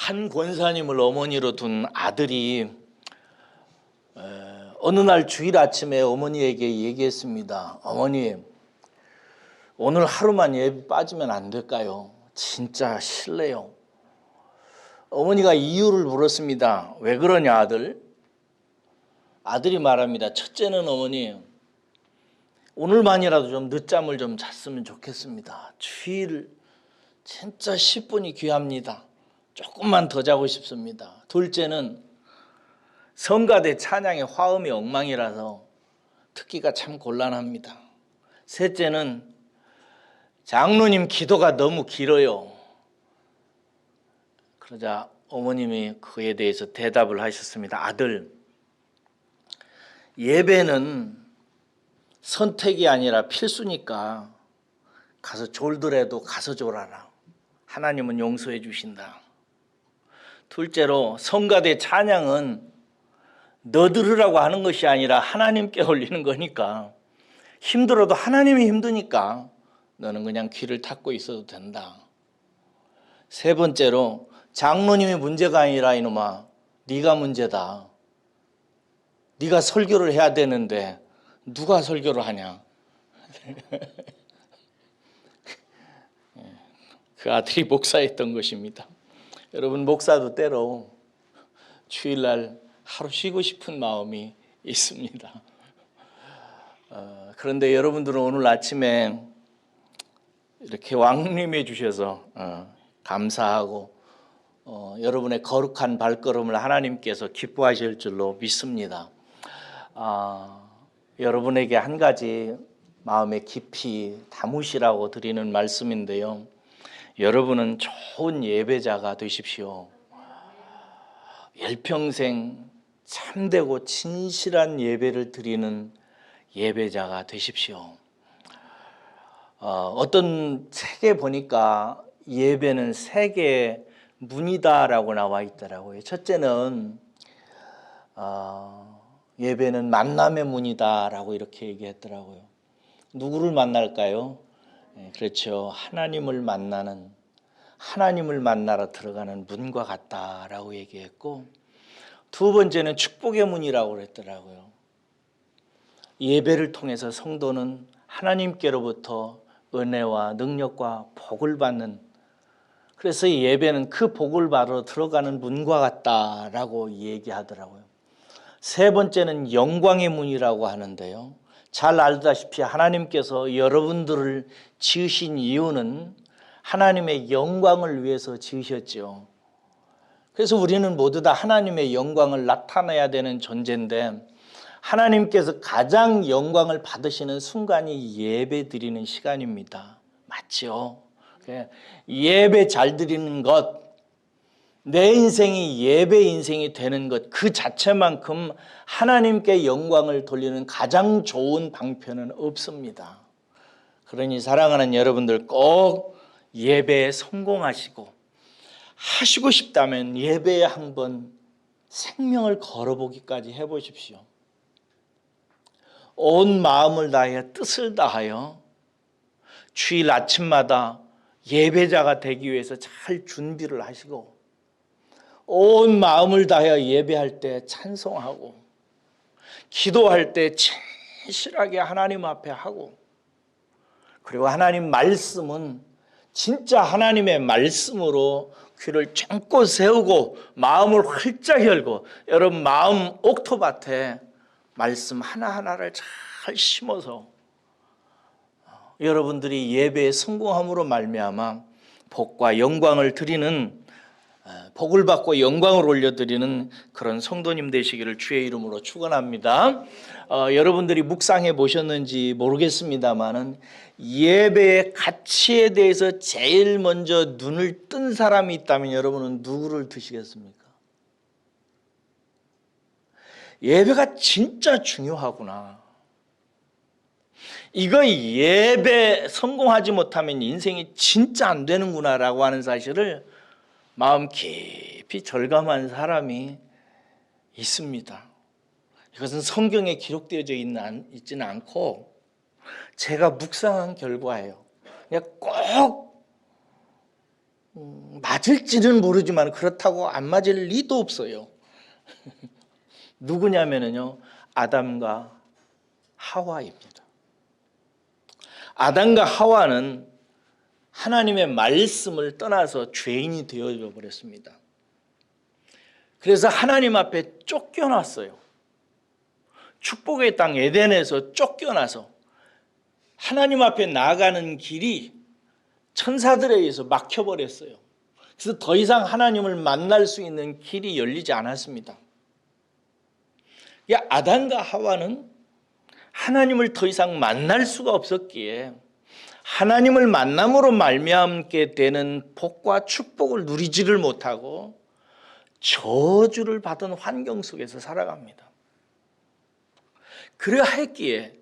한 권사님을 어머니로 둔 아들이 어느 날 주일 아침에 어머니에게 얘기했습니다. 어머니, 오늘 하루만 예배 빠지면 안 될까요? 진짜 싫네요. 어머니가 이유를 물었습니다. 왜 그러냐 아들? 아들이 말합니다. 첫째는 어머니, 오늘만이라도 좀 늦잠을 좀 잤으면 좋겠습니다. 주일 진짜 10분이 귀합니다. 조금만 더 자고 싶습니다. 둘째는 성가대 찬양의 화음이 엉망이라서 듣기가 참 곤란합니다. 셋째는 장로님 기도가 너무 길어요. 그러자 어머님이 그에 대해서 대답을 하셨습니다. 아들, 예배는 선택이 아니라 필수니까 가서 졸더라도 가서 졸아라. 하나님은 용서해 주신다. 둘째로 성가대 찬양은 너 들으라고 하는 것이 아니라 하나님께 올리는 거니까 힘들어도 하나님이 힘드니까 너는 그냥 귀를 닫고 있어도 된다. 세 번째로 장로님이 문제가 아니라 이놈아 네가 문제다. 네가 설교를 해야 되는데 누가 설교를 하냐. 그 아들이 목사였던 것입니다. 여러분 목사도 때로 주일날 하루 쉬고 싶은 마음이 있습니다. 그런데 여러분들은 오늘 아침에 이렇게 왕림해 주셔서 감사하고 여러분의 거룩한 발걸음을 하나님께서 기뻐하실 줄로 믿습니다. 여러분에게 한 가지 마음에 깊이 담으시라고 드리는 말씀인데요. 여러분은 좋은 예배자가 되십시오. 일평생 참되고 진실한 예배를 드리는 예배자가 되십시오. 어떤 책에 보니까 예배는 세 개의 문이다라고 나와 있더라고요. 첫째는 예배는 만남의 문이다라고 이렇게 얘기했더라고요. 누구를 만날까요? 그렇죠. 하나님을 만나러 들어가는 문과 같다라고 얘기했고, 두 번째는 축복의 문이라고 그랬더라고요. 예배를 통해서 성도는 하나님께로부터 은혜와 능력과 복을 받는, 그래서 이 예배는 그 복을 받으러 들어가는 문과 같다라고 얘기하더라고요. 세 번째는 영광의 문이라고 하는데요. 잘 알다시피 하나님께서 여러분들을 지으신 이유는 하나님의 영광을 위해서 지으셨죠. 그래서 우리는 모두 다 하나님의 영광을 나타내야 되는 존재인데, 하나님께서 가장 영광을 받으시는 순간이 예배 드리는 시간입니다. 맞죠? 예배 잘 드리는 것, 내 인생이 예배 인생이 되는 것, 그 자체만큼 하나님께 영광을 돌리는 가장 좋은 방편은 없습니다. 그러니 사랑하는 여러분들, 꼭 예배에 성공하시고, 하시고 싶다면 예배에 한번 생명을 걸어보기까지 해보십시오. 온 마음을 다하여 뜻을 다하여 주일 아침마다 예배자가 되기 위해서 잘 준비를 하시고, 온 마음을 다하여 예배할 때 찬송하고, 기도할 때 진실하게 하나님 앞에 하고, 그리고 하나님 말씀은 진짜 하나님의 말씀으로 귀를 쫑긋 세우고 마음을 활짝 열고, 여러분 마음 옥토밭에 말씀 하나하나를 잘 심어서 여러분들이 예배에 성공함으로 말미암아 복과 영광을 드리는, 복을 받고 영광을 올려드리는 그런 성도님 되시기를 주의 이름으로 축원합니다. 여러분들이 묵상해 보셨는지 모르겠습니다만은 예배의 가치에 대해서 제일 먼저 눈을 뜬 사람이 있다면 여러분은 누구를 드시겠습니까? 예배가 진짜 중요하구나. 이거 예배 성공하지 못하면 인생이 진짜 안 되는구나 라고 하는 사실을 마음 깊이 절감한 사람이 있습니다. 이것은 성경에 기록되어져 있지는 않고 제가 묵상한 결과예요. 그냥 꼭 맞을지는 모르지만 그렇다고 안 맞을 리도 없어요. 누구냐면요, 아담과 하와입니다. 아담과 하와는 하나님의 말씀을 떠나서 죄인이 되어져 버렸습니다. 그래서 하나님 앞에 쫓겨났어요. 축복의 땅 에덴에서 쫓겨나서 하나님 앞에 나아가는 길이 천사들에 의해서 막혀버렸어요. 그래서 더 이상 하나님을 만날 수 있는 길이 열리지 않았습니다. 아담과 하와는 하나님을 더 이상 만날 수가 없었기에 하나님을 만남으로 말미암게 되는 복과 축복을 누리지를 못하고 저주를 받은 환경 속에서 살아갑니다. 그러했기에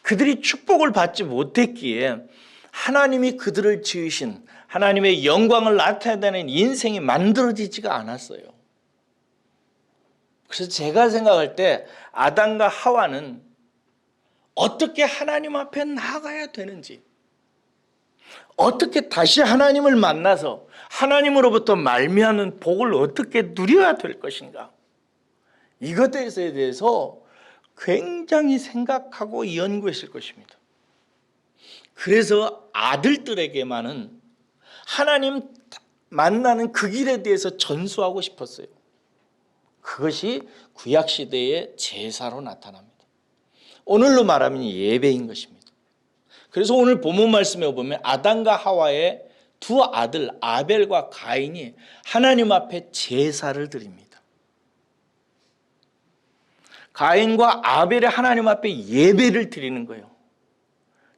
그들이 축복을 받지 못했기에 하나님이 그들을 지으신 하나님의 영광을 나타내는 인생이 만들어지지가 않았어요. 그래서 제가 생각할 때 아담과 하와는 어떻게 하나님 앞에 나아가야 되는지, 어떻게 다시 하나님을 만나서 하나님으로부터 말미암는 복을 어떻게 누려야 될 것인가, 이것에 대해서 굉장히 생각하고 연구했을 것입니다. 그래서 아들들에게만은 하나님 만나는 그 길에 대해서 전수하고 싶었어요. 그것이 구약시대의 제사로 나타납니다. 오늘로 말하면 예배인 것입니다. 그래서 오늘 본문 말씀에 보면 아담과 하와의 두 아들 아벨과 가인이 하나님 앞에 제사를 드립니다. 가인과 아벨이 하나님 앞에 예배를 드리는 거예요.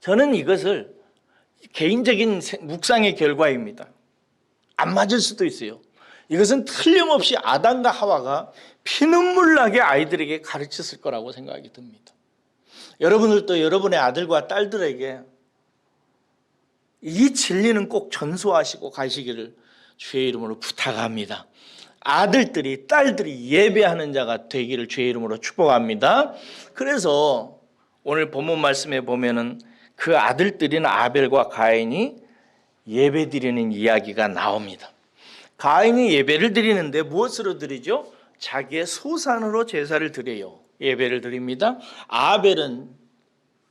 저는 이것을 개인적인 묵상의 결과입니다. 안 맞을 수도 있어요. 이것은 틀림없이 아담과 하와가 피눈물 나게 아이들에게 가르쳤을 거라고 생각이 듭니다. 여러분들도 여러분의 아들과 딸들에게 이 진리는 꼭 전수하시고 가시기를 주의 이름으로 부탁합니다. 아들들이 딸들이 예배하는 자가 되기를 주의 이름으로 축복합니다. 그래서 오늘 본문 말씀에 보면은 그 아들들인 아벨과 가인이 예배 드리는 이야기가 나옵니다. 가인이 예배를 드리는데 무엇으로 드리죠? 자기의 소산으로 제사를 드려요. 예배를 드립니다. 아벨은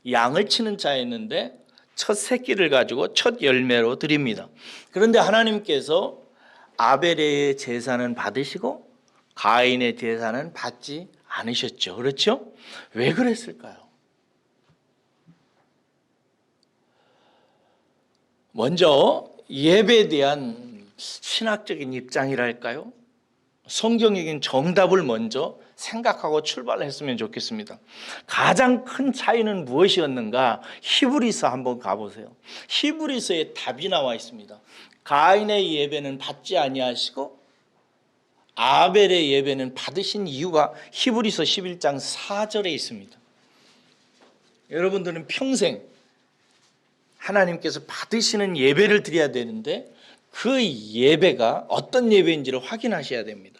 양을 치는 자였는데 첫 새끼를 가지고 첫 열매로 드립니다. 그런데 하나님께서 아벨의 제사는 받으시고 가인의 제사는 받지 않으셨죠. 그렇죠? 왜 그랬을까요? 먼저 예배에 대한 신학적인 입장이랄까요? 성경적인 정답을 먼저 생각하고 출발했으면 좋겠습니다. 가장 큰 차이는 무엇이었는가? 히브리서 한번 가보세요. 히브리서에 답이 나와 있습니다. 가인의 예배는 받지 아니하시고 아벨의 예배는 받으신 이유가 히브리서 11장 4절에 있습니다. 여러분들은 평생 하나님께서 받으시는 예배를 드려야 되는데 그 예배가 어떤 예배인지를 확인하셔야 됩니다.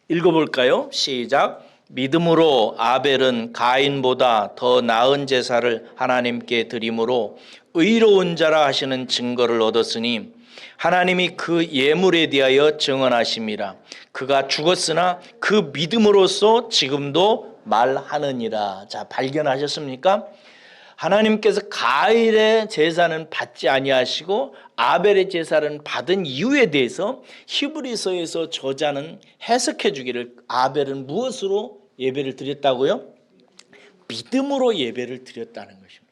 읽어볼까요? 시작. 믿음으로 아벨은 가인보다 더 나은 제사를 하나님께 드림으로 의로운 자라 하시는 증거를 얻었으니 하나님이 그 예물에 대하여 증언하심이라. 그가 죽었으나 그 믿음으로써 지금도 말하느니라. 자, 발견하셨습니까? 하나님께서 가인의 제사는 받지 아니하시고 아벨의 제사는 받은 이유에 대해서 히브리서에서 저자는 해석해 주기를 아벨은 무엇으로 예배를 드렸다고요? 믿음으로 예배를 드렸다는 것입니다.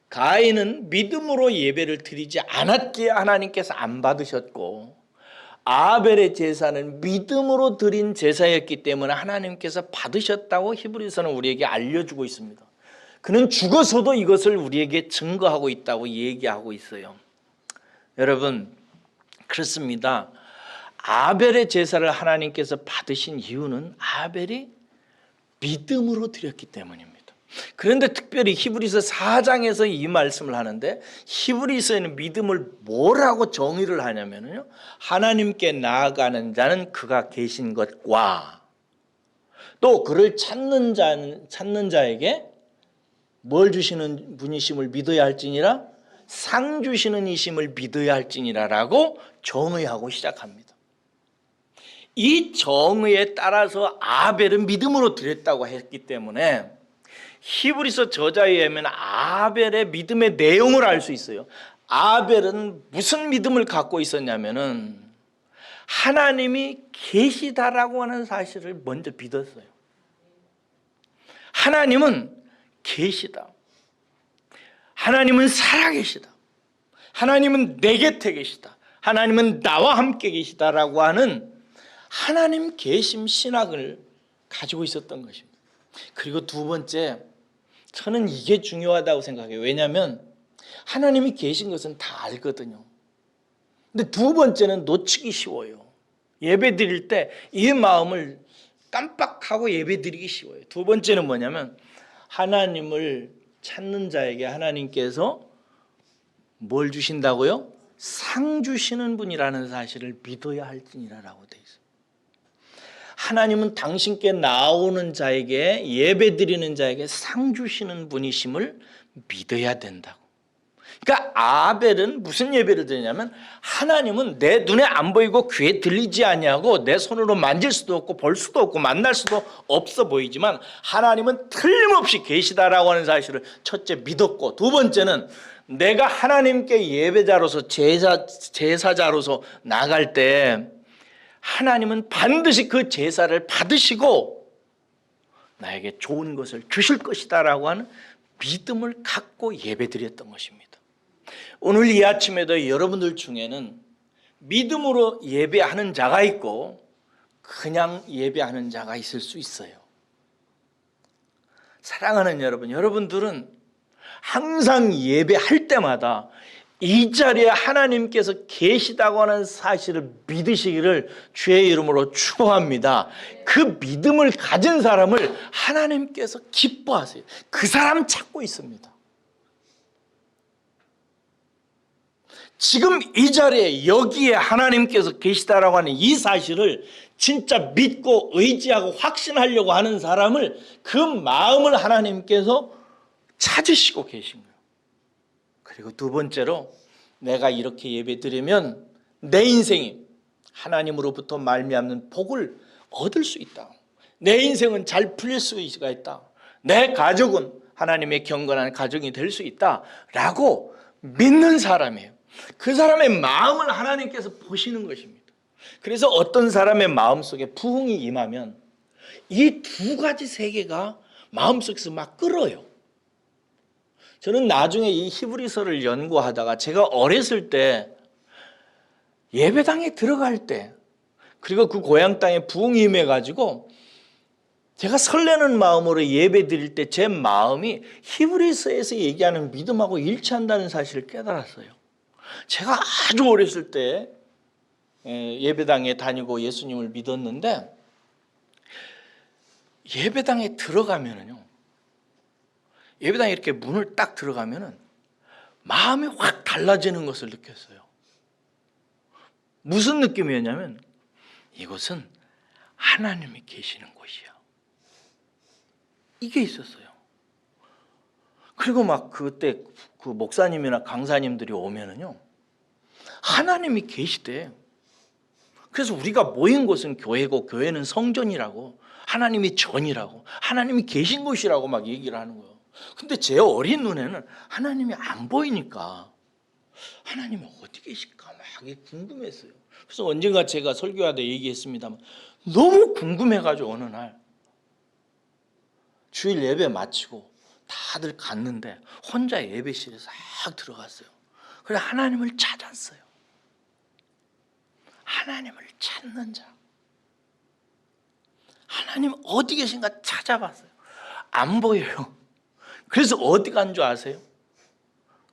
가인은 믿음으로 예배를 드리지 않았기에 하나님께서 안 받으셨고 아벨의 제사는 믿음으로 드린 제사였기 때문에 하나님께서 받으셨다고 히브리서는 우리에게 알려주고 있습니다. 그는 죽어서도 이것을 우리에게 증거하고 있다고 얘기하고 있어요. 여러분, 그렇습니다. 아벨의 제사를 하나님께서 받으신 이유는 아벨이 믿음으로 드렸기 때문입니다. 그런데 특별히 히브리서 4장에서 이 말씀을 하는데, 히브리서에는 믿음을 뭐라고 정의를 하냐면요, 하나님께 나아가는 자는 그가 계신 것과 또 그를 찾는 자에게 뭘 주시는 분이심을 믿어야 할지니라, 상 주시는 이심을 믿어야 할지니라라고 정의하고 시작합니다. 이 정의에 따라서 아벨은 믿음으로 드렸다고 했기 때문에 히브리서 저자에 의하면 아벨의 믿음의 내용을 알 수 있어요. 아벨은 무슨 믿음을 갖고 있었냐면은 하나님이 계시다라고 하는 사실을 먼저 믿었어요. 하나님은 계시다. 하나님은 살아계시다. 하나님은 내 곁에 계시다. 하나님은 나와 함께 계시다라고 하는 하나님 계심 신학을 가지고 있었던 것입니다. 그리고 두 번째, 저는 이게 중요하다고 생각해요. 왜냐하면 하나님이 계신 것은 다 알거든요. 근데 두 번째는 놓치기 쉬워요. 예배 드릴 때 이 마음을 깜빡하고 예배 드리기 쉬워요. 두 번째는 뭐냐면 하나님을 찾는 자에게 하나님께서 뭘 주신다고요? 상 주시는 분이라는 사실을 믿어야 할지니라라고 되어 있어요. 하나님은 당신께 나오는 자에게, 예배 드리는 자에게 상 주시는 분이심을 믿어야 된다고. 그러니까 아벨은 무슨 예배를 드리냐면, 하나님은 내 눈에 안 보이고 귀에 들리지 아니하고 내 손으로 만질 수도 없고 볼 수도 없고 만날 수도 없어 보이지만 하나님은 틀림없이 계시다라고 하는 사실을 첫째 믿었고, 두 번째는 내가 하나님께 예배자로서 제사자로서 나갈 때 하나님은 반드시 그 제사를 받으시고 나에게 좋은 것을 주실 것이다라고 하는 믿음을 갖고 예배드렸던 것입니다. 오늘 이 아침에도 여러분들 중에는 믿음으로 예배하는 자가 있고 그냥 예배하는 자가 있을 수 있어요. 사랑하는 여러분, 여러분들은 항상 예배할 때마다 이 자리에 하나님께서 계시다고 하는 사실을 믿으시기를 주의 이름으로 축원합니다. 그 믿음을 가진 사람을 하나님께서 기뻐하세요. 그 사람 찾고 있습니다. 지금 이 자리에 여기에 하나님께서 계시다라고 하는 이 사실을 진짜 믿고 의지하고 확신하려고 하는 사람을, 그 마음을 하나님께서 찾으시고 계신 거예요. 그리고 두 번째로, 내가 이렇게 예배드리면 내 인생이 하나님으로부터 말미암는 복을 얻을 수 있다. 내 인생은 잘 풀릴 수가 있다. 내 가족은 하나님의 경건한 가정이 될 수 있다라고 믿는 사람이에요. 그 사람의 마음을 하나님께서 보시는 것입니다. 그래서 어떤 사람의 마음속에 부흥이 임하면 이 두 가지 세계가 마음속에서 막 끓어요. 저는 나중에 이 히브리서를 연구하다가 제가 어렸을 때 예배당에 들어갈 때, 그리고 그 고향 땅에 부흥이 임해가지고 제가 설레는 마음으로 예배 드릴 때 제 마음이 히브리서에서 얘기하는 믿음하고 일치한다는 사실을 깨달았어요. 제가 아주 어렸을 때 예배당에 다니고 예수님을 믿었는데, 예배당에 들어가면은요, 예배당에 이렇게 문을 딱 들어가면은 마음이 확 달라지는 것을 느꼈어요. 무슨 느낌이었냐면, 이곳은 하나님이 계시는 곳이야. 이게 있었어요. 그리고 막 그때 그 목사님이나 강사님들이 오면은요, 하나님이 계시대. 그래서 우리가 모인 곳은 교회고 교회는 성전이라고, 하나님이 전이라고, 하나님이 계신 곳이라고 막 얘기를 하는 거예요. 근데 제 어린 눈에는 하나님이 안 보이니까 하나님이 어디 계실까 막 궁금했어요. 그래서 언젠가 제가 설교하다 얘기했습니다만, 너무 궁금해가지고 어느 날 주일 예배 마치고 다들 갔는데 혼자 예배실에 싹 들어갔어요. 그래서 하나님을 찾았어요. 하나님을 찾는 자. 하나님 어디 계신가 찾아봤어요. 안 보여요. 그래서 어디 간 줄 아세요?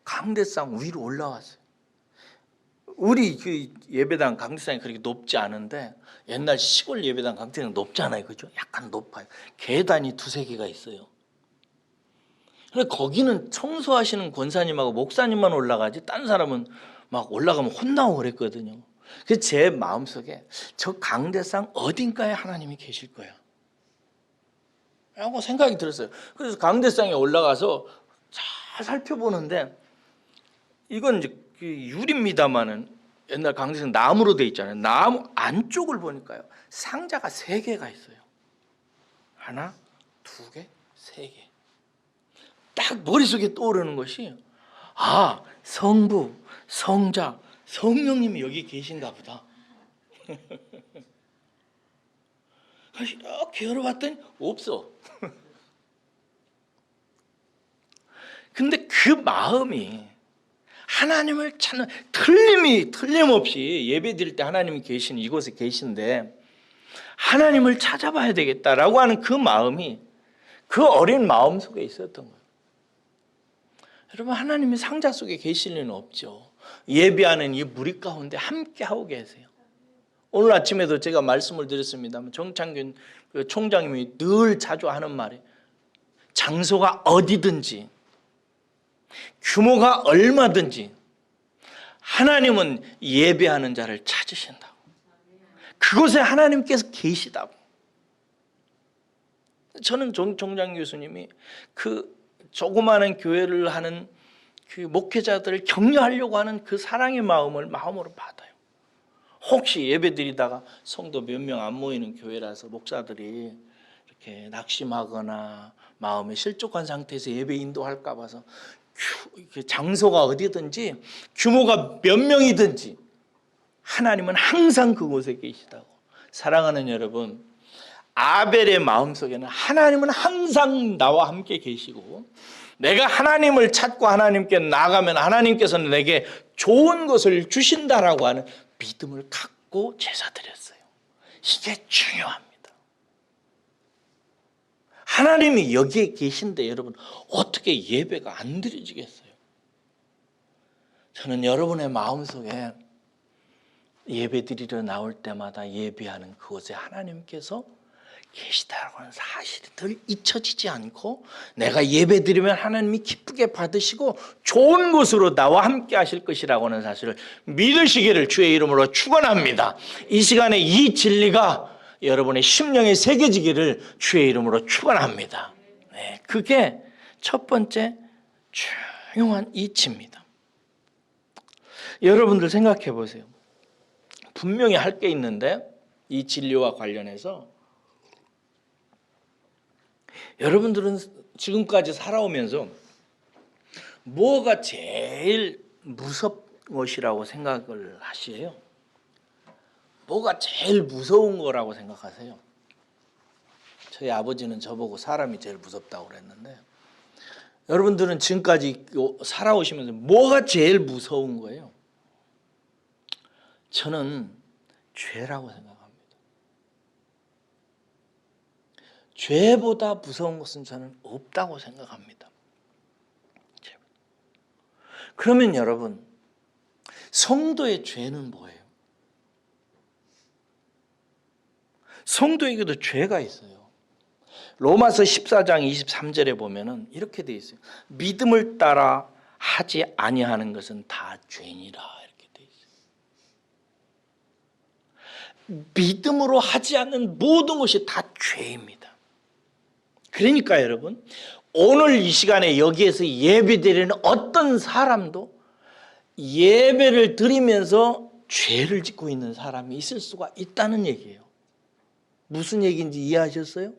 강대상 위로 올라왔어요. 우리 그 예배당 강대상이 그렇게 높지 않은데, 옛날 시골 예배당 강대상 높잖아요. 그죠? 약간 높아요. 계단이 두세 개가 있어요. 근데 거기는 청소하시는 권사님하고 목사님만 올라가지 딴 사람은 막 올라가면 혼나고 그랬거든요. 그래서 제 마음속에 저 강대상 어딘가에 하나님이 계실 거야 라고 생각이 들었어요. 그래서 강대상에 올라가서 잘 살펴보는데, 이건 이제 유리입니다만은 옛날 강대상 나무로 돼 있잖아요. 나무 안쪽을 보니까요, 상자가 3개가 있어요. 하나, 2개, 3개. 딱 머릿속에 떠오르는 것이, 아, 성부, 성자, 성령님이 여기 계신가 보다. 이렇게 열어봤더니 없어. 근데 그 마음이 하나님을 찾는, 틀림없이 예배 드릴 때 하나님이 계신 이곳에 계신데 하나님을 찾아봐야 되겠다라고 하는 그 마음이 그 어린 마음 속에 있었던 거예요. 여러분, 하나님이 상자 속에 계실 리는 없죠. 예배하는 이 무리 가운데 함께 하고 계세요. 오늘 아침에도 제가 말씀을 드렸습니다만 정창균 총장님이 늘 자주 하는 말이, 장소가 어디든지 규모가 얼마든지 하나님은 예배하는 자를 찾으신다고. 그곳에 하나님께서 계시다고. 저는 총장 교수님이 그 조그마한 교회를 하는 그 목회자들을 격려하려고 하는 그 사랑의 마음을 마음으로 받아요. 혹시 예배드리다가 성도 몇 명 안 모이는 교회라서 목사들이 이렇게 낙심하거나 마음에 실족한 상태에서 예배 인도할까 봐서 장소가 어디든지 규모가 몇 명이든지 하나님은 항상 그곳에 계시다고. 사랑하는 여러분, 아벨의 마음속에는 하나님은 항상 나와 함께 계시고, 내가 하나님을 찾고 하나님께 나가면 하나님께서는 내게 좋은 것을 주신다라고 하는 믿음을 갖고 제사 드렸어요. 이게 중요합니다. 하나님이 여기에 계신데 여러분, 어떻게 예배가 안 드려지겠어요? 저는 여러분의 마음속에 예배 드리러 나올 때마다 예배하는 그곳에 하나님께서 계시다라고 하는 사실이 늘 잊혀지지 않고, 내가 예배 드리면 하나님이 기쁘게 받으시고 좋은 곳으로 나와 함께 하실 것이라고 하는 사실을 믿으시기를 주의 이름으로 축원합니다. 이 시간에 이 진리가 여러분의 심령에 새겨지기를 주의 이름으로 축원합니다. 네, 그게 첫 번째 중요한 이치입니다. 여러분들 생각해 보세요. 분명히 할 게 있는데 이 진리와 관련해서 여러분들은 지금까지 살아오면서 뭐가 제일 무섭은 것이라고 생각을 하시에요? 뭐가 제일 무서운 거라고 생각하세요? 저희 아버지는 저보고 사람이 제일 무섭다고 그랬는데, 여러분들은 지금까지 살아오시면서 뭐가 제일 무서운 거예요? 저는 죄라고 생각합니다. 죄보다 무서운 것은 저는 없다고 생각합니다. 그러면 여러분, 성도의 죄는 뭐예요? 성도에게도 죄가 있어요. 로마서 14장 23절에 보면은 이렇게 돼 있어요. 믿음을 따라 하지 아니하는 것은 다 죄니라, 이렇게 돼 있어요. 믿음으로 하지 않는 모든 것이 다 죄입니다. 그러니까 여러분, 오늘 이 시간에 여기에서 예배드리는 어떤 사람도 예배를 드리면서 죄를 짓고 있는 사람이 있을 수가 있다는 얘기예요. 무슨 얘기인지 이해하셨어요?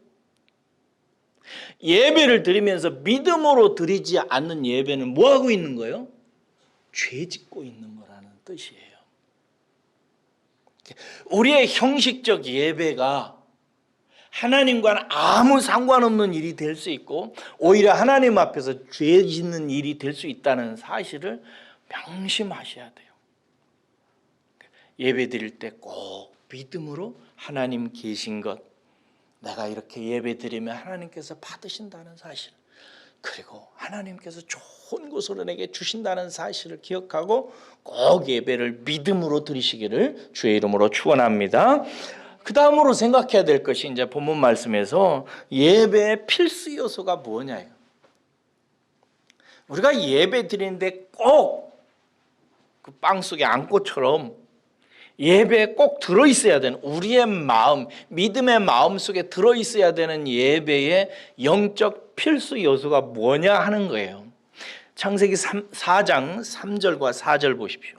예배를 드리면서 믿음으로 드리지 않는 예배는 뭐 하고 있는 거예요? 죄 짓고 있는 거라는 뜻이에요. 우리의 형식적 예배가 하나님과는 아무 상관없는 일이 될 수 있고, 오히려 하나님 앞에서 죄 짓는 일이 될 수 있다는 사실을 명심하셔야 돼요. 예배 드릴 때 꼭 믿음으로 하나님 계신 것, 내가 이렇게 예배 드리면 하나님께서 받으신다는 사실, 그리고 하나님께서 좋은 것으로 내게 주신다는 사실을 기억하고 꼭 예배를 믿음으로 드리시기를 주의 이름으로 축원합니다. 그 다음으로 생각해야 될 것이 이제 본문 말씀에서 예배의 필수 요소가 뭐냐예요. 우리가 예배 드리는데 꼭 그 빵 속에 안고처럼 예배에 꼭 들어있어야 되는, 우리의 마음, 믿음의 마음 속에 들어있어야 되는 예배의 영적 필수 요소가 뭐냐 하는 거예요. 창세기 4장 3절과 4절 보십시오.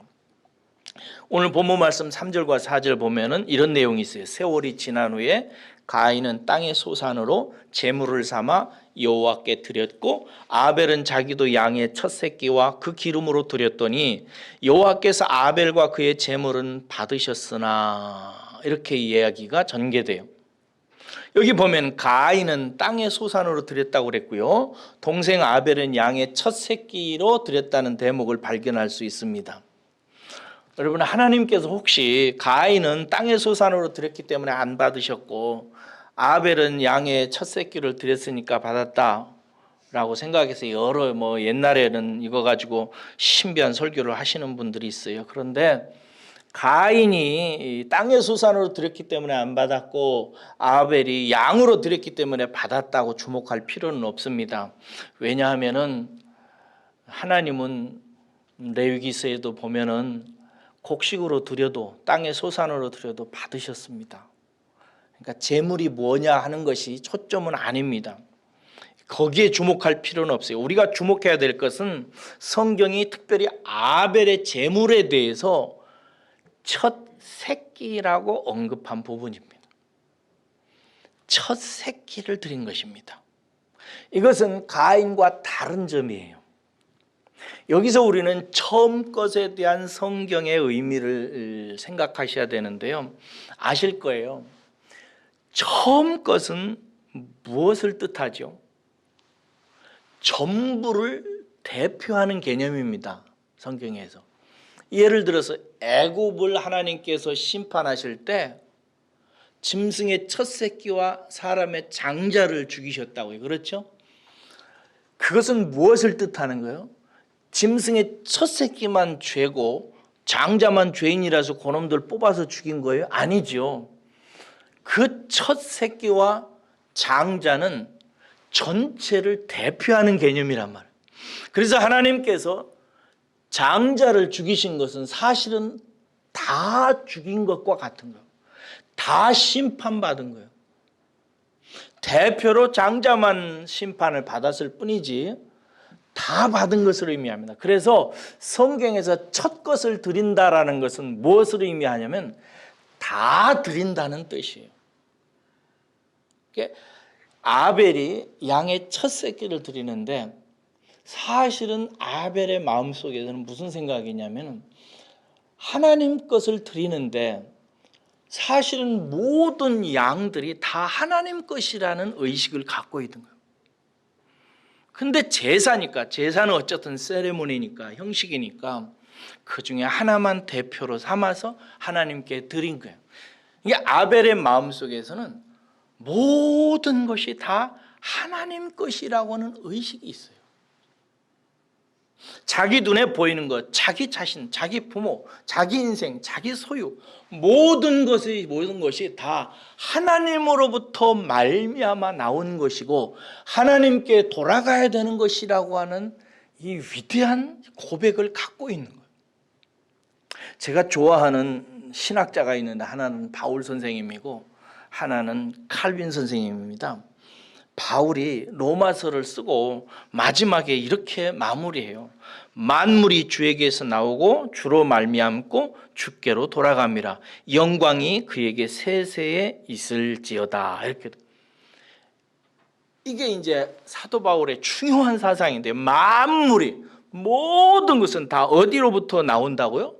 오늘 본문 말씀 3절과 4절 보면은 이런 내용이 있어요. 세월이 지난 후에 가인은 땅의 소산으로 제물을 삼아 여호와께 드렸고 아벨은 자기도 양의 첫 새끼와 그 기름으로 드렸더니 여호와께서 아벨과 그의 제물은 받으셨으나, 이렇게 이야기가 전개돼요. 여기 보면 가인은 땅의 소산으로 드렸다고 그랬고요, 동생 아벨은 양의 첫 새끼로 드렸다는 대목을 발견할 수 있습니다. 여러분, 하나님께서 혹시 가인은 땅의 소산으로 드렸기 때문에 안 받으셨고 아벨은 양의 첫 새끼를 드렸으니까 받았다라고 생각해서 여러 옛날에는 이거 가지고 신비한 설교를 하시는 분들이 있어요. 그런데 가인이 땅의 소산으로 드렸기 때문에 안 받았고 아벨이 양으로 드렸기 때문에 받았다고 주목할 필요는 없습니다. 왜냐하면은 하나님은 레위기서에도 보면은 곡식으로 드려도, 땅의 소산으로 드려도 받으셨습니다. 그러니까 재물이 뭐냐 하는 것이 초점은 아닙니다. 거기에 주목할 필요는 없어요. 우리가 주목해야 될 것은 성경이 특별히 아벨의 재물에 대해서 첫 새끼라고 언급한 부분입니다. 첫 새끼를 드린 것입니다. 이것은 가인과 다른 점이에요. 여기서 우리는 처음 것에 대한 성경의 의미를 생각하셔야 되는데요. 아실 거예요. 처음 것은 무엇을 뜻하죠? 전부를 대표하는 개념입니다. 성경에서. 예를 들어서 애굽을 하나님께서 심판하실 때 짐승의 첫 새끼와 사람의 장자를 죽이셨다고요. 그렇죠? 그것은 무엇을 뜻하는 거예요? 짐승의 첫 새끼만 죄고 장자만 죄인이라서 그놈들 뽑아서 죽인 거예요? 아니죠. 그 첫 새끼와 장자는 전체를 대표하는 개념이란 말이에요. 그래서 하나님께서 장자를 죽이신 것은 사실은 다 죽인 것과 같은 거예요. 다 심판받은 거예요. 대표로 장자만 심판을 받았을 뿐이지 다 받은 것을 의미합니다. 그래서 성경에서 첫 것을 드린다라는 것은 무엇을 의미하냐면 다 드린다는 뜻이에요. 아벨이 양의 첫 새끼를 드리는데 사실은 아벨의 마음속에서는 무슨 생각이냐면 하나님 것을 드리는데 사실은 모든 양들이 다 하나님 것이라는 의식을 갖고 있는 거예요. 근데 제사니까, 제사는 어쨌든 세레모니니까, 형식이니까 그 중에 하나만 대표로 삼아서 하나님께 드린 거예요. 이게 아벨의 마음속에서는 모든 것이 다 하나님 것이라고 하는 의식이 있어요. 자기 눈에 보이는 것, 자기 자신, 자기 부모, 자기 인생, 자기 소유, 모든 것이 다 하나님으로부터 말미암아 나온 것이고 하나님께 돌아가야 되는 것이라고 하는 이 위대한 고백을 갖고 있는 거예요. 제가 좋아하는 신학자가 있는데 하나는 바울 선생님이고 하나는 칼빈 선생님입니다. 바울이 로마서를 쓰고 마지막에 이렇게 마무리해요. 만물이 주에게서 나오고 주로 말미암고 주께로 돌아갑니다. 영광이 그에게 세세에 있을지어다. 이렇게. 이게 이제 사도 바울의 중요한 사상인데, 만물이, 모든 것은 다 어디로부터 나온다고요?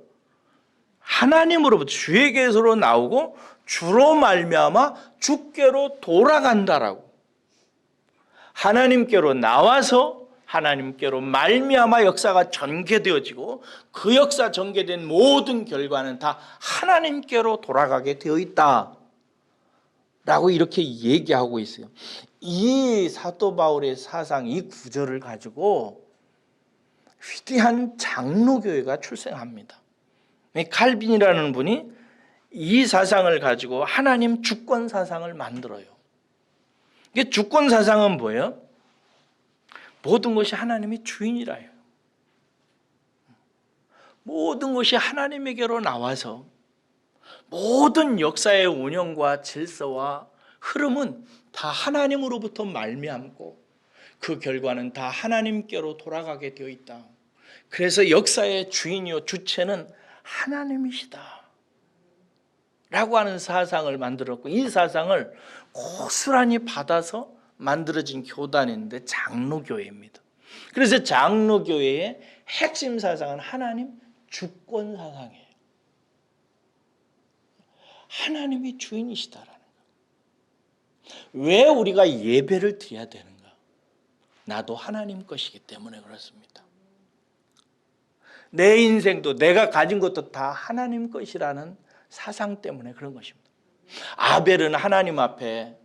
하나님으로부터, 주에게서 나오고 주로 말미암아 주께로 돌아간다라고. 하나님께로 나와서 하나님께로 말미암아 역사가 전개되어지고 그 역사 전개된 모든 결과는 다 하나님께로 돌아가게 되어 있다 라고 이렇게 얘기하고 있어요. 이 사도 바울의 사상, 이 구절을 가지고 위대한 장로교회가 출생합니다. 칼빈이라는 분이 이 사상을 가지고 하나님 주권 사상을 만들어요. 이게 주권 사상은 뭐예요? 모든 것이 하나님이 주인이라요. 모든 것이 하나님에게로 나와서 모든 역사의 운영과 질서와 흐름은 다 하나님으로부터 말미암고 그 결과는 다 하나님께로 돌아가게 되어 있다. 그래서 역사의 주인이요 주체는 하나님이시다 라고 하는 사상을 만들었고, 이 사상을 고스란히 받아서 만들어진 교단인데 장로교회입니다. 그래서 장로교회의 핵심 사상은 하나님 주권 사상이에요. 하나님이 주인이시다라는 거. 왜 우리가 예배를 드려야 되는가? 나도 하나님 것이기 때문에 그렇습니다. 내 인생도 내가 가진 것도 다 하나님 것이라는 사상 때문에 그런 것입니다. 아벨은 하나님 앞에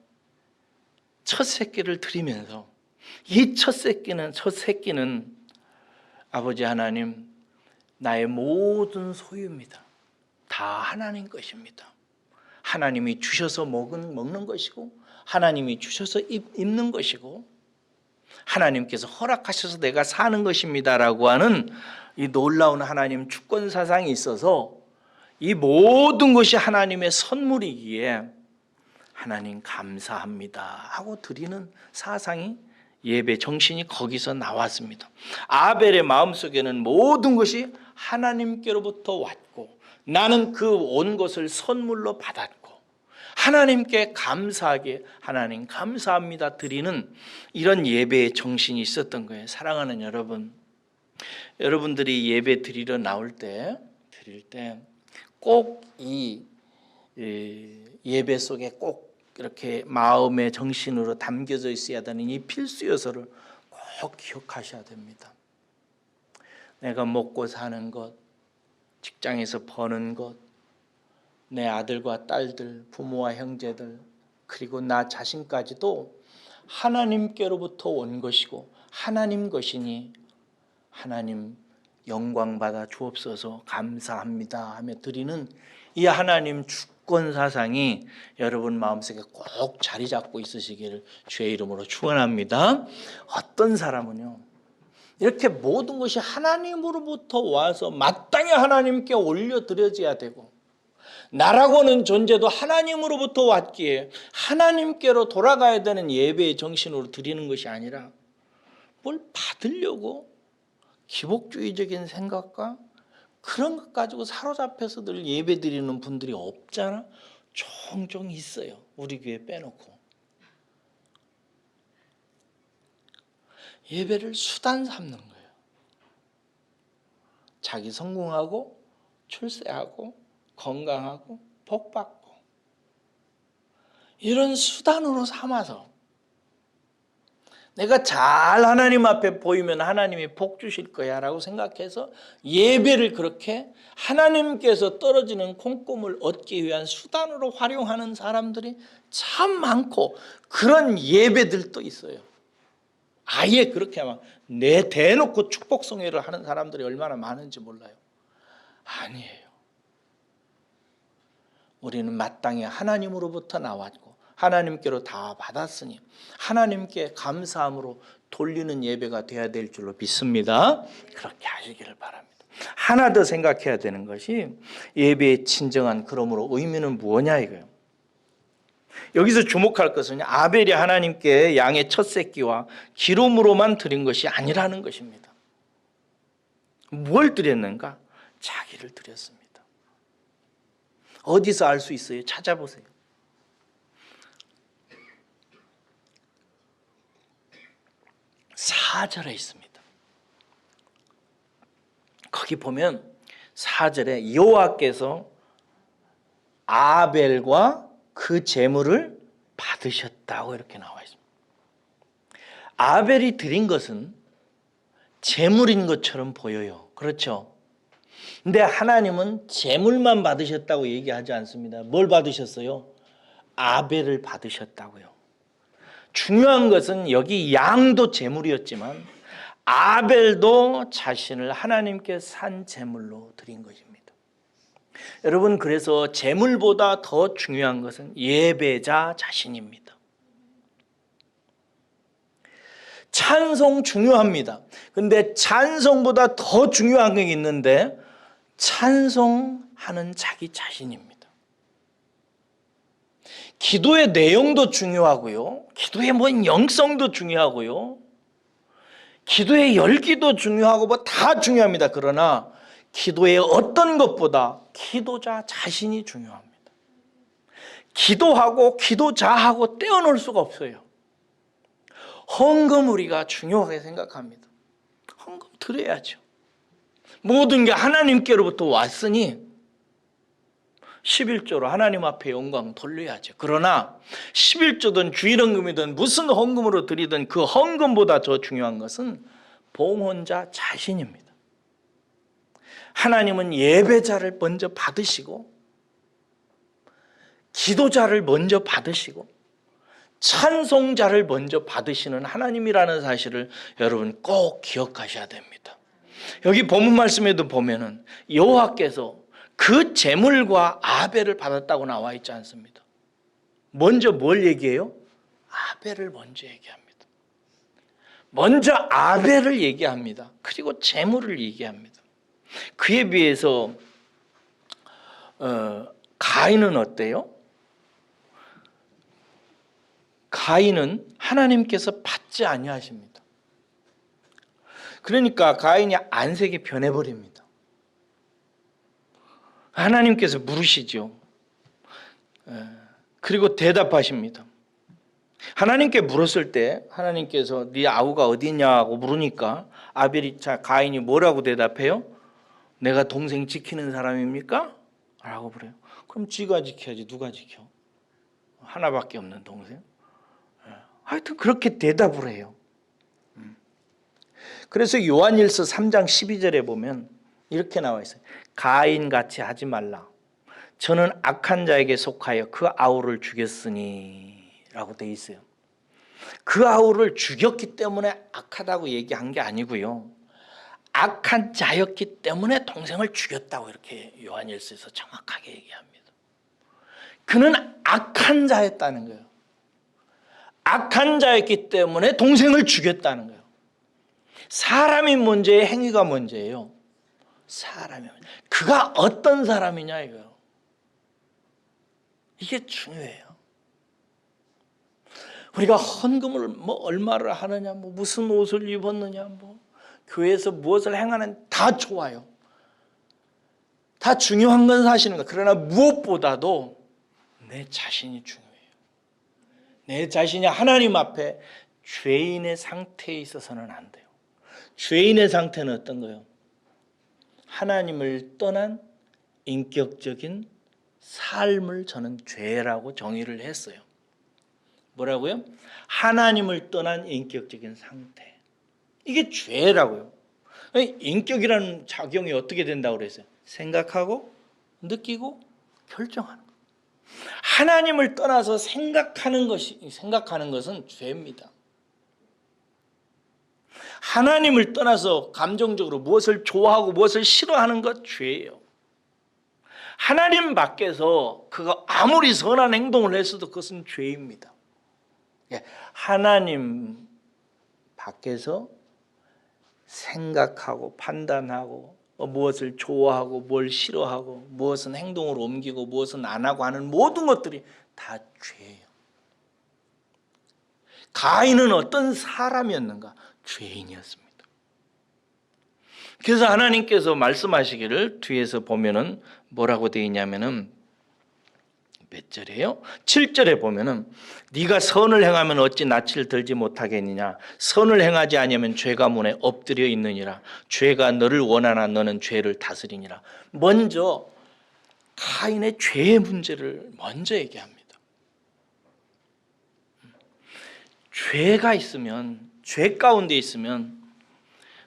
첫 새끼를 드리면서 이 첫 새끼는 아버지 하나님, 나의 모든 소유입니다. 다 하나님 것입니다. 하나님이 주셔서 먹는 것이고, 하나님이 주셔서 입는 것이고, 하나님께서 허락하셔서 내가 사는 것입니다라고 하는 이 놀라운 하나님 주권 사상이 있어서 이 모든 것이 하나님의 선물이기에 하나님 감사합니다 하고 드리는 사상이, 예배 정신이 거기서 나왔습니다. 아벨의 마음속에는 모든 것이 하나님께로부터 왔고 나는 그 온 것을 선물로 받았고 하나님께 감사하게 하나님 감사합니다 드리는 이런 예배의 정신이 있었던 거예요. 사랑하는 여러분, 여러분들이 예배 드리러 나올 때 드릴 때 꼭 이 예배 속에 꼭 이렇게 마음의 정신으로 담겨져 있어야 되는 이 필수 요소를 꼭 기억하셔야 됩니다. 내가 먹고 사는 것, 직장에서 버는 것, 내 아들과 딸들, 부모와 형제들, 그리고 나 자신까지도 하나님께로부터 온 것이고 하나님 것이니 하나님 영광 받아 주옵소서 감사합니다 하며 드리는 이 하나님 주권 사상이 여러분 마음속에 꼭 자리 잡고 있으시기를 주의 이름으로 축원합니다. 어떤 사람은요, 이렇게 모든 것이 하나님으로부터 와서 마땅히 하나님께 올려드려져야 되고 나라고 하는 존재도 하나님으로부터 왔기에 하나님께로 돌아가야 되는 예배의 정신으로 드리는 것이 아니라 뭘 받으려고 기복주의적인 생각과 그런 것 가지고 사로잡혀서 늘 예배 드리는 분들이 없잖아? 종종 있어요. 우리 교회 빼놓고. 예배를 수단 삼는 거예요. 자기 성공하고 출세하고 건강하고 복받고 이런 수단으로 삼아서 내가 잘 하나님 앞에 보이면 하나님이 복 주실 거야 라고 생각해서 예배를 그렇게 하나님께서 떨어지는 콩고물 얻기 위한 수단으로 활용하는 사람들이 참 많고, 그런 예배들도 있어요. 아예 그렇게 막 대놓고 축복성회를 하는 사람들이 얼마나 많은지 몰라요. 아니에요. 우리는 마땅히 하나님으로부터 나왔고 하나님께로 다 받았으니 하나님께 감사함으로 돌리는 예배가 되어야 될 줄로 믿습니다. 그렇게 하시기를 바랍니다. 하나 더 생각해야 되는 것이 예배의 진정한 그러므로 의미는 무엇냐 이거예요. 여기서 주목할 것은 아벨이 하나님께 양의 첫 새끼와 기름으로만 드린 것이 아니라는 것입니다. 뭘 드렸는가? 자기를 드렸습니다. 어디서 알 수 있어요? 찾아보세요. 사절에 있습니다. 거기 보면 4절에 여호와께서 아벨과 그 제물을 받으셨다고 이렇게 나와 있습니다. 아벨이 드린 것은 제물인 것처럼 보여요. 그렇죠? 근데 하나님은 제물만 받으셨다고 얘기하지 않습니다. 뭘 받으셨어요? 아벨을 받으셨다고요. 중요한 것은 여기 양도 제물이었지만 아벨도 자신을 하나님께 산 제물로 드린 것입니다. 여러분, 그래서 제물보다 더 중요한 것은 예배자 자신입니다. 찬송 중요합니다. 근데 찬송보다 더 중요한 게 있는데 찬송하는 자기 자신입니다. 기도의 내용도 중요하고요. 기도의 영성도 중요하고요. 기도의 열기도 중요하고 다 중요합니다. 그러나 기도의 어떤 것보다 기도자 자신이 중요합니다. 기도하고 기도자하고 떼어놓을 수가 없어요. 헌금 우리가 중요하게 생각합니다. 헌금 드려야죠. 모든 게 하나님께로부터 왔으니 11조로 하나님 앞에 영광 돌려야죠. 그러나 11조든 주일헌금이든 무슨 헌금으로 드리든 그 헌금보다 더 중요한 것은 봉헌자 자신입니다. 하나님은 예배자를 먼저 받으시고 기도자를 먼저 받으시고 찬송자를 먼저 받으시는 하나님이라는 사실을 여러분 꼭 기억하셔야 됩니다. 여기 본문 말씀에도 보면은 여호와께서 그 제물과 아벨을 받았다고 나와 있지 않습니다. 먼저 뭘 얘기해요? 아벨을 먼저 얘기합니다. 먼저 아벨을 얘기합니다. 그리고 제물을 얘기합니다. 그에 비해서 가인은 어때요? 가인은 하나님께서 받지 아니하십니다. 그러니까 가인이 안색이 변해버립니다. 하나님께서 물으시죠. 그리고 대답하십니다. 하나님께 물었을 때 하나님께서 네 아우가 어디 있냐고 물으니까 가인이 뭐라고 대답해요? 내가 동생 지키는 사람입니까? 라고 그래요. 그럼 지가 지켜야지 누가 지켜? 하나밖에 없는 동생? 하여튼 그렇게 대답을 해요. 그래서 요한일서 3장 12절에 보면 이렇게 나와 있어요. 가인같이 하지 말라. 저는 악한 자에게 속하여 그 아우를 죽였으니 라고 돼 있어요. 그 아우를 죽였기 때문에 악하다고 얘기한 게 아니고요. 악한 자였기 때문에 동생을 죽였다고 이렇게 요한일서에서 정확하게 얘기합니다. 그는 악한 자였다는 거예요. 악한 자였기 때문에 동생을 죽였다는 거예요. 사람이 문제예요? 행위가 문제예요? 사람이 문제. 그가 어떤 사람이냐 이거예요. 이게 중요해요. 우리가 헌금을 얼마를 하느냐, 무슨 옷을 입었느냐, 교회에서 무엇을 행하는 다 좋아요. 다 중요한 건 사실입니다. 그러나 무엇보다도 내 자신이 중요해요. 내 자신이 하나님 앞에 죄인의 상태에 있어서는 안 돼요. 죄인의 상태는 어떤 거예요? 하나님을 떠난 인격적인 삶을 저는 죄라고 정의를 했어요. 뭐라고요? 하나님을 떠난 인격적인 상태. 이게 죄라고요. 인격이라는 작용이 어떻게 된다고 그랬어요? 생각하고 느끼고 결정하는 거. 하나님을 떠나서 생각하는 것은 죄입니다. 하나님을 떠나서 감정적으로 무엇을 좋아하고 무엇을 싫어하는 것 죄예요. 하나님 밖에서 그거 아무리 선한 행동을 했어도 그것은 죄입니다. 하나님 밖에서 생각하고 판단하고 무엇을 좋아하고 뭘 싫어하고 무엇은 행동으로 옮기고 무엇은 안 하고 하는 모든 것들이 다 죄예요. 가인은 어떤 사람이었는가? 죄인이었습니다. 그래서 하나님께서 말씀하시기를 뒤에서 보면은 뭐라고 되어 있냐면은 몇 절이에요? 7절에 보면은 네가 선을 행하면 어찌 낯을 들지 못하겠느냐. 선을 행하지 아니하면 죄가 문에 엎드려 있느니라. 죄가 너를 원하나 너는 죄를 다스리니라. 먼저 가인의 죄의 문제를 먼저 얘기합니다. 죄가 있으면, 죄 가운데 있으면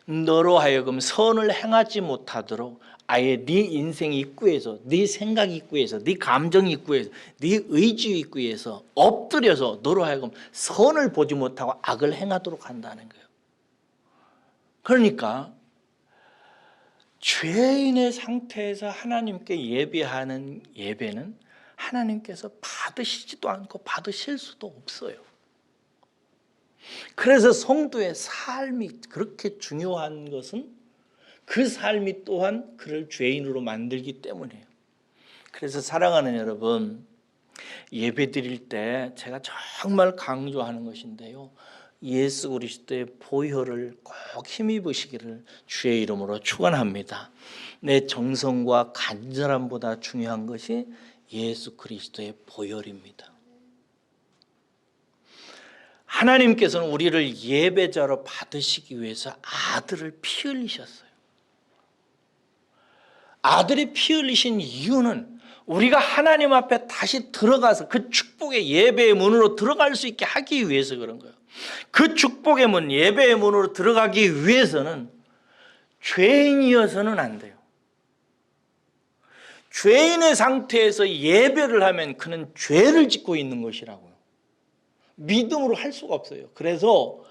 너로 하여금 선을 행하지 못하도록 아예 네 인생 입구에서, 네 생각 입구에서, 네 감정 입구에서, 네 의지 입구에서 엎드려서 너로 하여금 선을 보지 못하고 악을 행하도록 한다는 거예요. 그러니까 죄인의 상태에서 하나님께 예배하는 예배는 하나님께서 받으시지도 않고 받으실 수도 없어요. 그래서 성도의 삶이 그렇게 중요한 것은 그 삶이 또한 그를 죄인으로 만들기 때문이에요. 그래서 사랑하는 여러분, 예배 드릴 때 제가 정말 강조하는 것인데요, 예수 그리스도의 보혈을 꼭 힘입으시기를 주의 이름으로 축원합니다. 내 정성과 간절함보다 중요한 것이 예수 그리스도의 보혈입니다. 하나님께서는 우리를 예배자로 받으시기 위해서 아들을 피 흘리셨어요. 아들이 피 흘리신 이유는 우리가 하나님 앞에 다시 들어가서 그 축복의 예배의 문으로 들어갈 수 있게 하기 위해서 그런 거예요. 그 축복의 문, 예배의 문으로 들어가기 위해서는 죄인이어서는 안 돼요. 죄인의 상태에서 예배를 하면 그는 죄를 짓고 있는 것이라고요. 믿음으로 할 수가 없어요. 그래서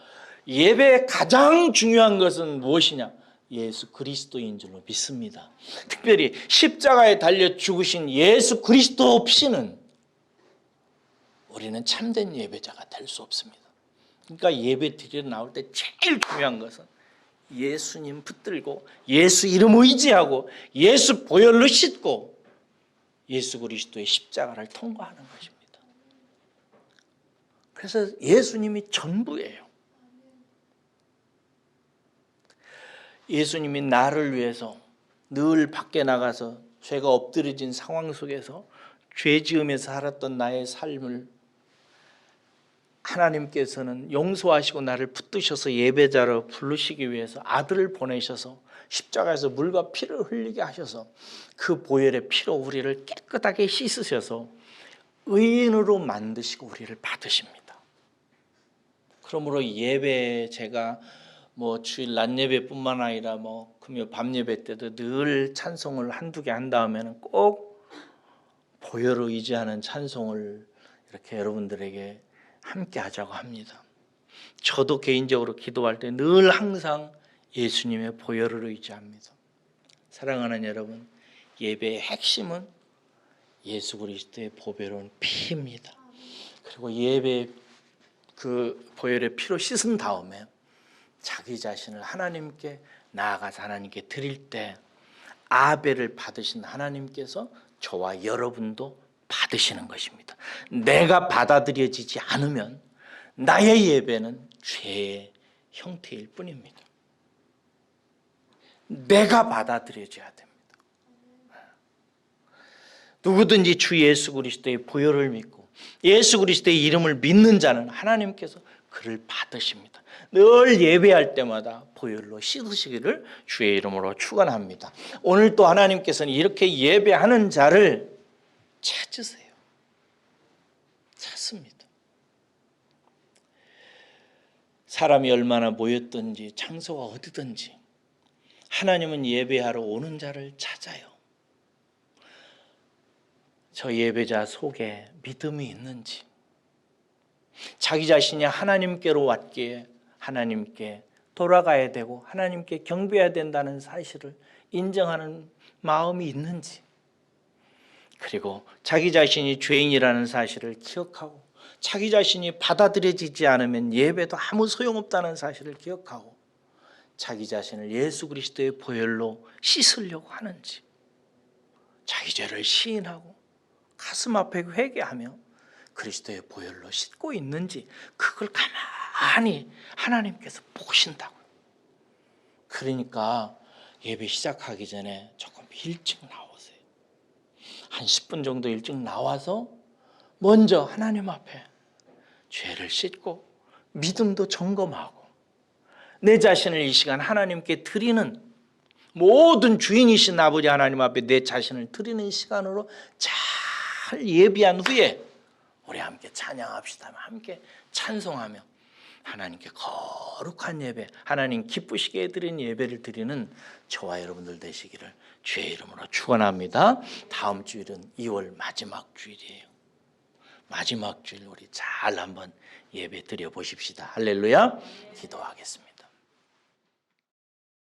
예배의 가장 중요한 것은 무엇이냐? 예수 그리스도인 줄로 믿습니다. 특별히 십자가에 달려 죽으신 예수 그리스도 없이는 우리는 참된 예배자가 될 수 없습니다. 그러니까 예배 드리러 나올 때 제일 중요한 것은 예수님 붙들고 예수 이름 의지하고 예수 보혈로 씻고 예수 그리스도의 십자가를 통과하는 것입니다. 그래서 예수님이 전부예요. 예수님이 나를 위해서 늘 밖에 나가서 죄가 엎드려진 상황 속에서 죄 지으면서 살았던 나의 삶을 하나님께서는 용서하시고 나를 붙드셔서 예배자로 부르시기 위해서 아들을 보내셔서 십자가에서 물과 피를 흘리게 하셔서 그 보혈의 피로 우리를 깨끗하게 씻으셔서 의인으로 만드시고 우리를 받으십니다. 그러므로 예배 제가 주일 낮 예배뿐만 아니라 금요 밤 예배 때도 늘 찬송을 한두 개 한 다음에는 꼭 보혈을 의지하는 찬송을 이렇게 여러분들에게 함께 하자고 합니다. 저도 개인적으로 기도할 때 늘 항상 예수님의 보혈을 의지합니다. 사랑하는 여러분, 예배의 핵심은 예수 그리스도의 보배로운 피입니다. 그리고 예배 그 보혈의 피로 씻은 다음에 자기 자신을 하나님께 나아가서 하나님께 드릴 때 아벨을 받으신 하나님께서 저와 여러분도 받으시는 것입니다. 내가 받아들여지지 않으면 나의 예배는 죄의 형태일 뿐입니다. 내가 받아들여져야 됩니다. 누구든지 주 예수 그리스도의 보혈을 믿고 예수 그리스도의 이름을 믿는 자는 하나님께서 그를 받으십니다. 늘 예배할 때마다 보혈로 씻으시기를 주의 이름으로 축원합니다. 오늘 또 하나님께서는 이렇게 예배하는 자를 찾으세요. 찾습니다. 사람이 얼마나 모였든지 장소가 어디든지 하나님은 예배하러 오는 자를 찾아요. 저 예배자 속에 믿음이 있는지, 자기 자신이 하나님께로 왔기에 하나님께 돌아가야 되고 하나님께 경배해야 된다는 사실을 인정하는 마음이 있는지, 그리고 자기 자신이 죄인이라는 사실을 기억하고 자기 자신이 받아들여지지 않으면 예배도 아무 소용없다는 사실을 기억하고 자기 자신을 예수 그리스도의 보혈로 씻으려고 하는지, 자기 죄를 시인하고 가슴 앞에 회개하며 그리스도의 보혈로 씻고 있는지 그걸 가만히 하나님께서 보신다고요. 그러니까 예배 시작하기 전에 조금 일찍 나오세요. 한 10분 정도 일찍 나와서 먼저 하나님 앞에 죄를 씻고 믿음도 점검하고 내 자신을 이 시간 하나님께 드리는 모든 주인이신 아버지 하나님 앞에 내 자신을 드리는 시간으로 잘 예비한 후에 우리 함께 찬양합시다. 함께 찬송하며 하나님께 거룩한 예배, 하나님 기쁘시게 드린 예배를 드리는 저와 여러분들 되시기를 주의 이름으로 축원합니다. 다음 주일은 2월 마지막 주일이에요. 마지막 주일 우리 잘 한번 예배 드려 보십시다. 할렐루야. 기도하겠습니다.